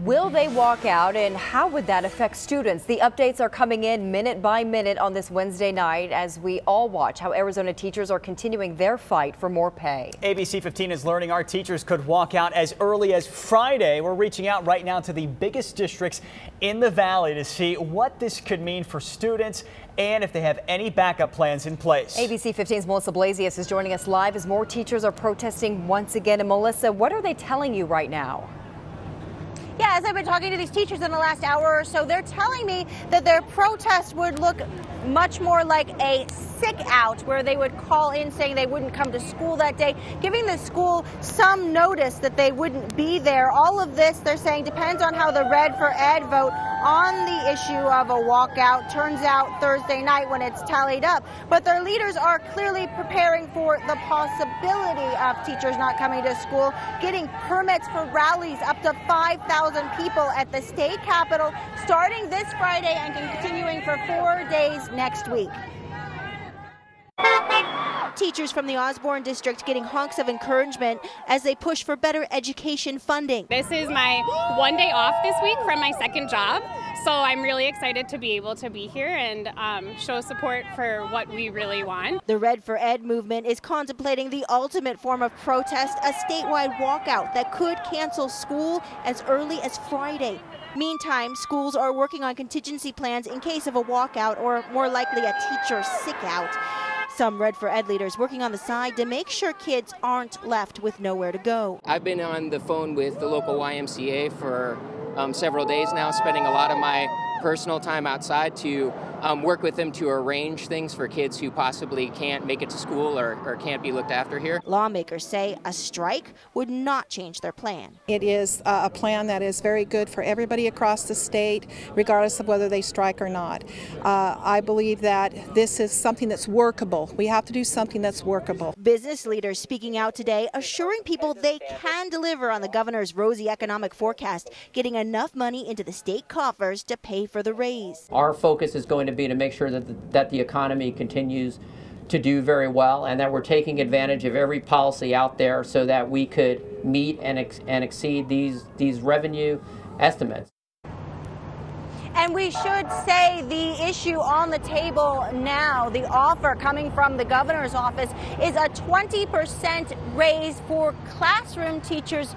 Will they walk out, and how would that affect students? The updates are coming in minute by minute on this Wednesday night as we all watch how Arizona teachers are continuing their fight for more pay. ABC15 is learning our teachers could walk out as early as Friday. We're reaching out right now to the biggest districts in the valley to see what this could mean for students and if they have any backup plans in place. ABC15's Melissa Blasius is joining us live as more teachers are protesting once again. And Melissa, what are they telling you right now? Yeah, as I've been talking to these teachers in the last hour or so, they're telling me that their protest would look much more like a sick out, where they would call in saying they wouldn't come to school that day, giving the school some notice that they wouldn't be there. All of this, they're saying, depends on how the Red for Ed vote on the issue of a walkout turns out Thursday night when it's tallied up. But their leaders are clearly preparing for the possibility of teachers not coming to school, getting permits for rallies up to 5,000 people at the state capitol starting this Friday and continuing for 4 days next week. Teachers from the Osborne district getting honks of encouragement as they push for better education funding. This is my one day off this week from my second job, so I'm really excited to be able to be here and show support for what we really want. The Red for Ed movement is contemplating the ultimate form of protest, a statewide walkout that could cancel school as early as Friday. Meantime, schools are working on contingency plans in case of a walkout or more likely a teacher sick out. Some Red for Ed leaders working on the side to make sure kids aren't left with nowhere to go. I've been on the phone with the local YMCA for several days now, spending a lot of my personal time outside to work with them to arrange things for kids who possibly can't make it to school or can't be looked after here. Lawmakers say a strike would not change their plan. It is a plan that is very good for everybody across the state, regardless of whether they strike or not. I believe that this is something that's workable. We have to do something that's workable. Business leaders speaking out today, assuring people they can deliver on the governor's rosy economic forecast, getting enough money into the state coffers to pay for the raise. Our focus is going to be to make sure that the economy continues to do very well and that we're taking advantage of every policy out there so that we could meet and exceed these revenue estimates. And we should say the issue on the table now, the offer coming from the governor's office, is a 20% raise for classroom teachers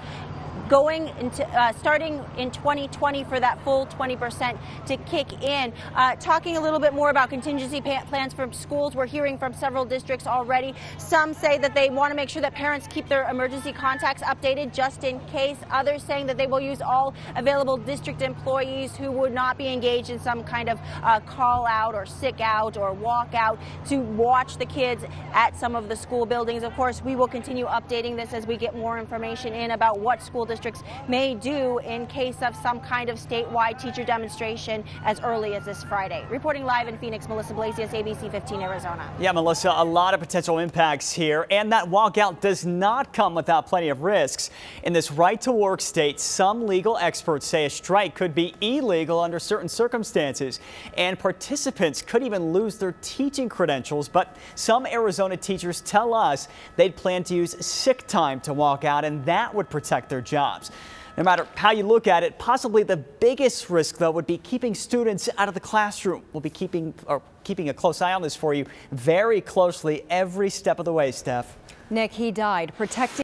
going into starting in 2020 for that full 20% to kick in. Talking a little bit more about contingency plans for schools, we're hearing from several districts already. Some say that they want to make sure that parents keep their emergency contacts updated just in case. Others saying that they will use all available district employees who would not be engaged in some kind of call out or sick out or walk out to watch the kids at some of the school buildings. Of course, we will continue updating this as we get more information in about what school districts may do in case of some kind of statewide teacher demonstration as early as this Friday. Reporting live in Phoenix, Melissa Blasius, ABC15 Arizona. Yeah, Melissa, a lot of potential impacts here, and that walkout does not come without plenty of risks. In this right-to-work state, some legal experts say a strike could be illegal under certain circumstances, and participants could even lose their teaching credentials. But some Arizona teachers tell us they'd plan to use sick time to walk out, and that would protect their jobs. No matter how you look at it, possibly the biggest risk, though, would be keeping students out of the classroom. We'll be keeping a close eye on this for you very closely every step of the way, Steph. Nick, he died protecting